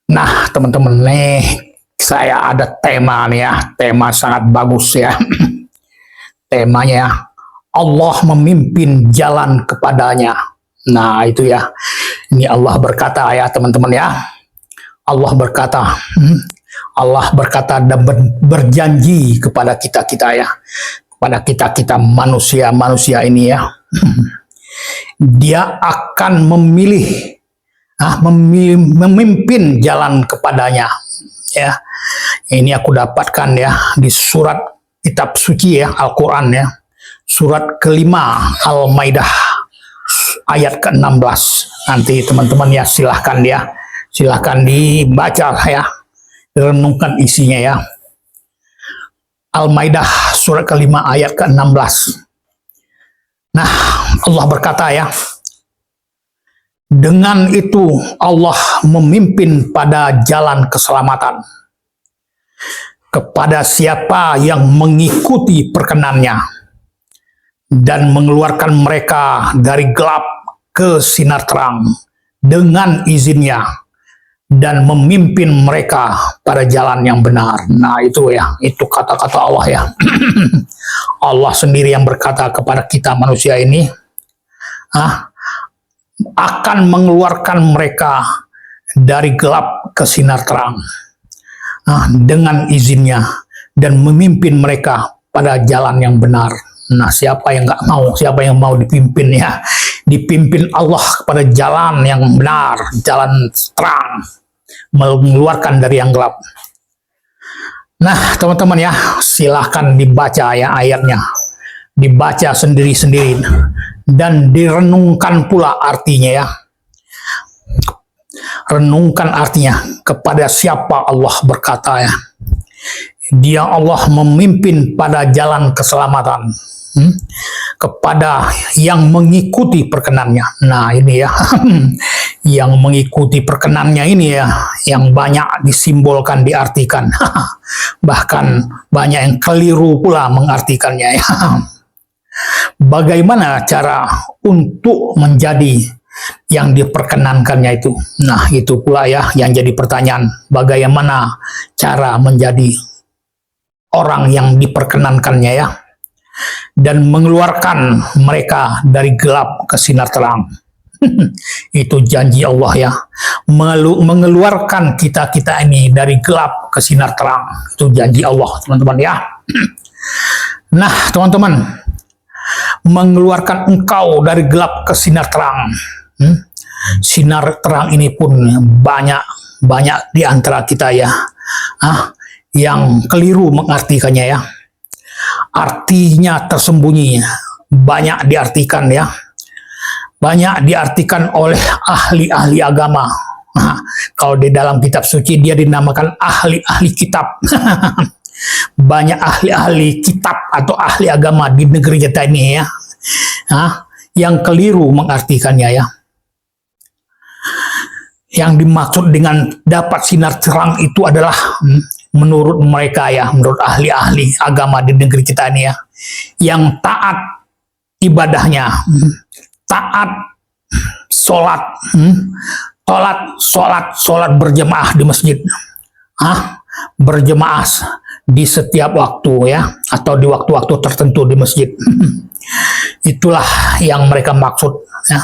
Nah, teman-teman nih, saya ada tema nih ya, tema sangat bagus ya. Temanya Allah memimpin jalan kepadanya. Nah, itu ya. Ini Allah berkata ya, teman-teman ya. Allah berkata, Allah berkata dan berjanji kepada kita-kita ya. Kepada kita-kita manusia-manusia ini ya. Dia akan memimpin jalan kepadanya ya. Ini aku dapatkan ya di surat kitab suci ya, Al-Quran ya, surat kelima Al-Maidah ayat ke-16. Nanti teman-teman ya silahkan dibaca ya, renungkan isinya ya. Al-Maidah surat kelima ayat ke-16. Nah, Allah berkata ya, dengan itu Allah memimpin pada jalan keselamatan kepada siapa yang mengikuti perkenannya dan mengeluarkan mereka dari gelap ke sinar terang dengan izinnya dan memimpin mereka pada jalan yang benar. Nah itu ya, itu kata-kata Allah ya. Allah sendiri yang berkata kepada kita manusia ini, akan mengeluarkan mereka dari gelap ke sinar terang dengan izinnya dan memimpin mereka pada jalan yang benar. Nah, siapa yang nggak mau? Siapa yang mau dipimpin ya? Dipimpin Allah kepada jalan yang benar, jalan terang, mengeluarkan dari yang gelap. Nah, teman-teman ya, silahkan dibaca ya ayatnya, dibaca sendiri-sendiri dan direnungkan pula artinya ya. Renungkan artinya, kepada siapa Allah berkata ya. Dia Allah memimpin pada jalan keselamatan kepada yang mengikuti perkenannya. Nah ini ya, yang mengikuti perkenannya ini ya, yang banyak disimbolkan, diartikan. Bahkan banyak yang keliru pula mengartikannya ya. Bagaimana cara untuk menjadi yang diperkenankannya itu? Nah itu pula ya yang jadi pertanyaan. Bagaimana cara menjadi orang yang diperkenankannya ya, dan mengeluarkan mereka dari gelap ke sinar terang. Itu janji Allah ya, mengeluarkan kita-kita ini dari gelap ke sinar terang. Itu janji Allah teman-teman ya. Nah teman-teman, mengeluarkan engkau dari gelap ke sinar terang. Sinar terang ini pun banyak di antara kita ya, yang keliru mengartikannya ya. Artinya tersembunyi, banyak diartikan ya, banyak diartikan oleh ahli-ahli agama. Kalau di dalam kitab suci dia dinamakan ahli-ahli kitab. Banyak ahli-ahli kitab atau ahli agama di negeri kita ini ya, yang keliru mengartikannya ya. Yang dimaksud dengan dapat sinar terang itu adalah menurut mereka ya, menurut ahli-ahli agama di negeri kita ini ya, yang taat ibadahnya, taat sholat, sholat berjemaah di masjid, berjemaah di setiap waktu ya, atau di waktu-waktu tertentu di masjid. Itulah yang mereka maksud ya,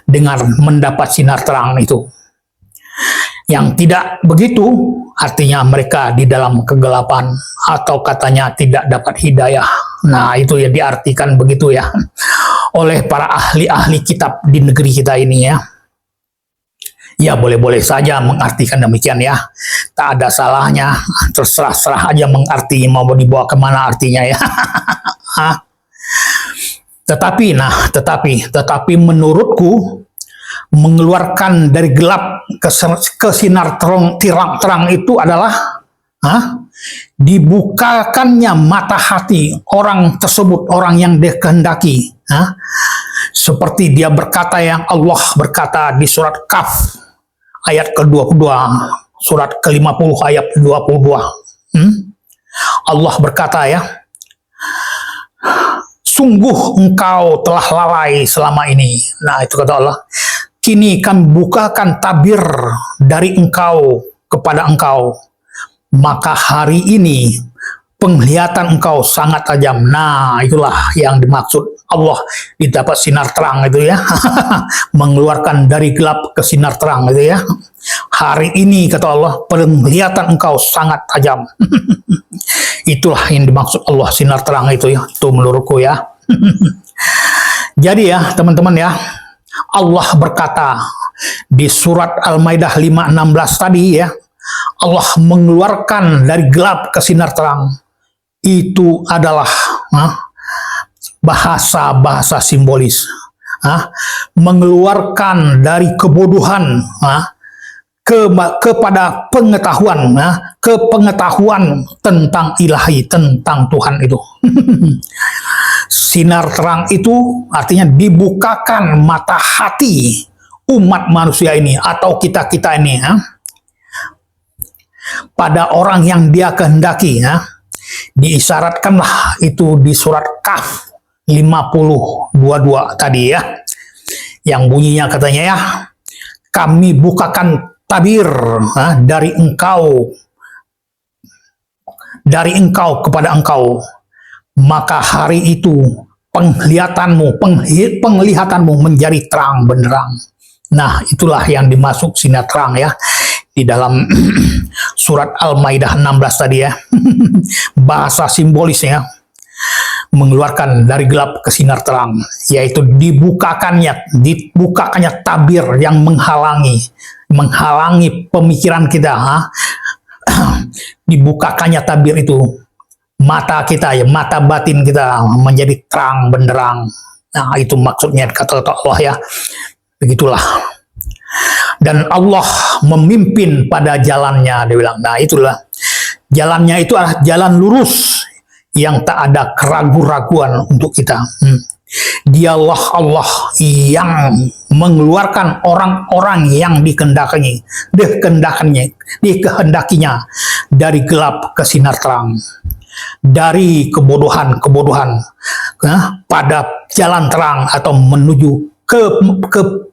dengan mendapat sinar terang itu. Yang tidak begitu artinya mereka di dalam kegelapan atau katanya tidak dapat hidayah. Nah itu ya diartikan begitu ya oleh para ahli-ahli kitab di negeri kita ini ya. Ya boleh-boleh saja mengartikan demikian ya, tak ada salahnya, terserah aja mengarti, mau dibawa kemana artinya ya. Tetapi menurutku mengeluarkan dari gelap ke sinar terang itu adalah dibukakannya mata hati orang tersebut, orang yang dia kehendaki. Seperti dia berkata, yang Allah berkata di surat Kaf ayat ke-22, surat ke-50 ayat 22. Allah berkata ya, sungguh engkau telah lalai selama ini. Nah itu kata Allah, kini kami bukakan tabir dari engkau kepada engkau, maka hari ini penglihatan engkau sangat tajam. Nah, itulah yang dimaksud Allah didapat sinar terang itu ya. Mengeluarkan dari gelap ke sinar terang itu ya. Hari ini kata Allah, penglihatan engkau sangat tajam. Itulah yang dimaksud Allah sinar terang itu ya. Itu menurutku ya. Jadi ya teman-teman ya, Allah berkata di surat Al-Maidah 5:16 tadi ya, Allah mengeluarkan dari gelap ke sinar terang. Itu adalah bahasa-bahasa simbolis. Mengeluarkan dari kebodohan kepada pengetahuan, ke pengetahuan tentang ilahi, tentang Tuhan itu. Sinar terang itu artinya dibukakan mata hati umat manusia ini atau kita-kita ini pada orang yang dia kehendaki. Diisyaratkanlah itu di surat Kahf 50:22 tadi ya, yang bunyinya katanya ya, kami bukakan tabir dari engkau kepada engkau, maka hari itu penglihatanmu menjadi terang benderang. Nah, itulah yang dimaksud sinar terang ya di dalam surat Al-Maidah 16 tadi ya. Bahasa simbolisnya mengeluarkan dari gelap ke sinar terang, yaitu dibukakannya tabir yang menghalangi pemikiran kita. Dibukakannya tabir itu, mata kita ya, mata batin kita menjadi terang benderang. Nah, itu maksudnya kata Allah ya. Begitulah. Dan Allah memimpin pada jalannya, dia bilang. Nah, itulah jalannya, itu adalah jalan lurus yang tak ada keraguan-raguan untuk kita. Dialah Allah yang mengeluarkan orang-orang yang dikehendakinya dari gelap ke sinar terang, dari kebodohan pada jalan terang atau menuju ke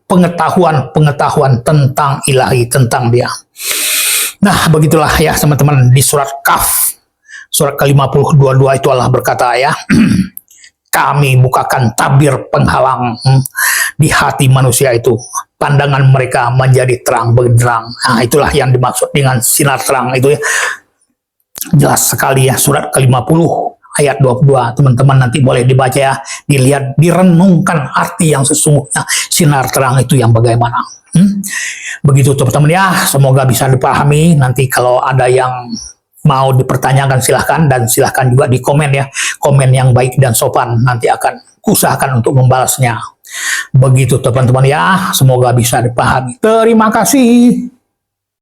pengetahuan tentang ilahi, tentang dia. Nah, begitulah ya teman-teman, di surat Kahf surat ke-50:22 itu Allah berkata ya, kami bukakan tabir penghalang di hati manusia itu, pandangan mereka menjadi terang benderang. Nah, itulah yang dimaksud dengan sinar terang itu ya. Jelas sekali ya, surat ke-50 ayat 22. Teman-teman nanti boleh dibaca ya, dilihat, direnungkan arti yang sesungguhnya sinar terang itu yang bagaimana. Begitu teman-teman ya, semoga bisa dipahami. Nanti kalau ada yang mau dipertanyakan silahkan, dan silahkan juga di komen ya, komen yang baik dan sopan, nanti akan usahakan untuk membalasnya. Begitu teman-teman ya, semoga bisa dipahami. Terima kasih.